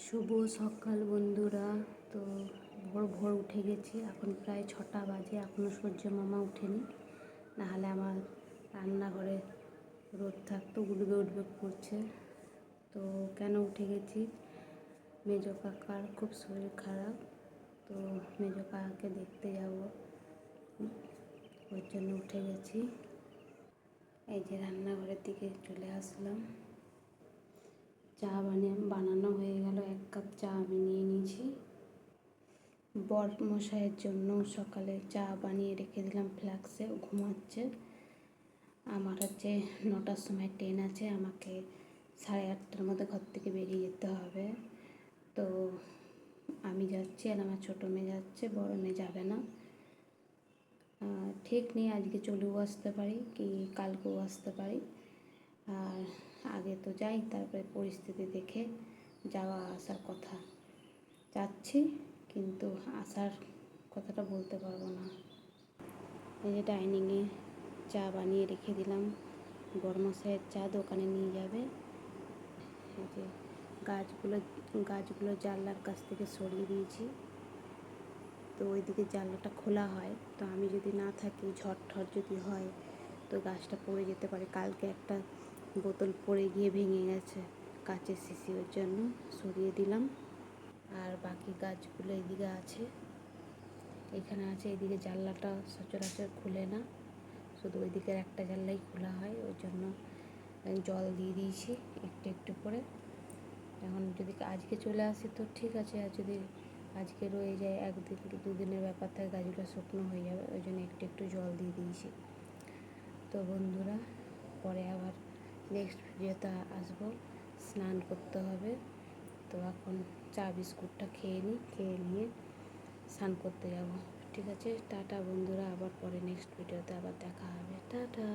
শুভ সকাল বন্ধুরা। তো ভোর ভোর উঠে গেছি, এখন প্রায় 6টা বাজে, এখনও সূর্য মামা ওঠেনি, নাহলে আমার রান্নাঘরে রোদ থাকতো, উঠবে উঠবে করছে। তো কেন উঠে গেছি, মেজো কাকার খুব শরীর খারাপ, তো মেজো কাকাকে দেখতে যাব, ওর জন্য উঠে গেছি। এই যে রান্নাঘরের দিকে চলে আসলাম। চা বানানো হয়ে গেল, 1 কাপ চা আমি নিয়ে নিয়েছি। বর মশাইয়ের জন্য সকালে চা বানিয়ে রেখে দিলাম ফ্লাক্সে, ও ঘুমাচ্ছে। আমার হচ্ছে 9টার সময় ট্রেন আছে, আমাকে 8:30টার মধ্যে ঘর থেকে বেরিয়ে যেতে হবে। তো আমি যাচ্ছি আর আমার ছোটো মেয়ে যাচ্ছে, বড় মেয়ে যাবে না। ঠিক নেই, আজকে চলেও আসতে পারি কি কালকেও আসতে পারি। আর আগে তো যাই, তারপরে পরিস্থিতি দেখে যাওয়া আসার কথা যাচ্ছি, কিন্তু আসার কথাটা বলতে পারবো না। এই যে ডাইনিংয়ে চা বানিয়ে রেখে দিলাম, বড়মশাইয়ের চা দোকানে নিয়ে যাবে। এই যে গাছগুলো জানলার কাছ থেকে সরিয়ে দিয়েছি, তো ওইদিকে জানলাটা খোলা হয়, তো আমি যদি না থাকি, ঝড় যদি হয়, তো গাছটা পড়ে যেতে পারে। কালকে একটা বোতল পড়ে গিয়ে ভেঙে গেছে, কাঁচের শিশি, ওর জন্য সরিয়ে দিলাম। আর বাকি গাছগুলো এদিকে আছে, এখানে আছে। এদিকে জানলাটা সচরাচর খুলে না, শুধু ওই দিকের একটা জানলাই খোলা হয়, ওই জন্য জল দিয়ে দিয়েছি একটু একটু করে। এখন যদি আজকে চলে আসি তো ঠিক আছে, আর যদি আজকে রয়ে যায়, 1-2 দিনের ব্যাপার থাকে, গাছগুলো শুকনো হয়ে যাবে, ওই জন্য একটু একটু জল দিয়ে দিয়েছি। তো বন্ধুরা, পরে আবার নেক্সট ভিডিওতে আসবো, স্নান করতে হবে। তো এখন চা বিস্কুটটা খেয়ে নিয়ে স্নান করতে যাব। ঠিক আছে, টাটা বন্ধুরা, আবার পরে নেক্সট ভিডিওতে আবার দেখা হবে, টাটা।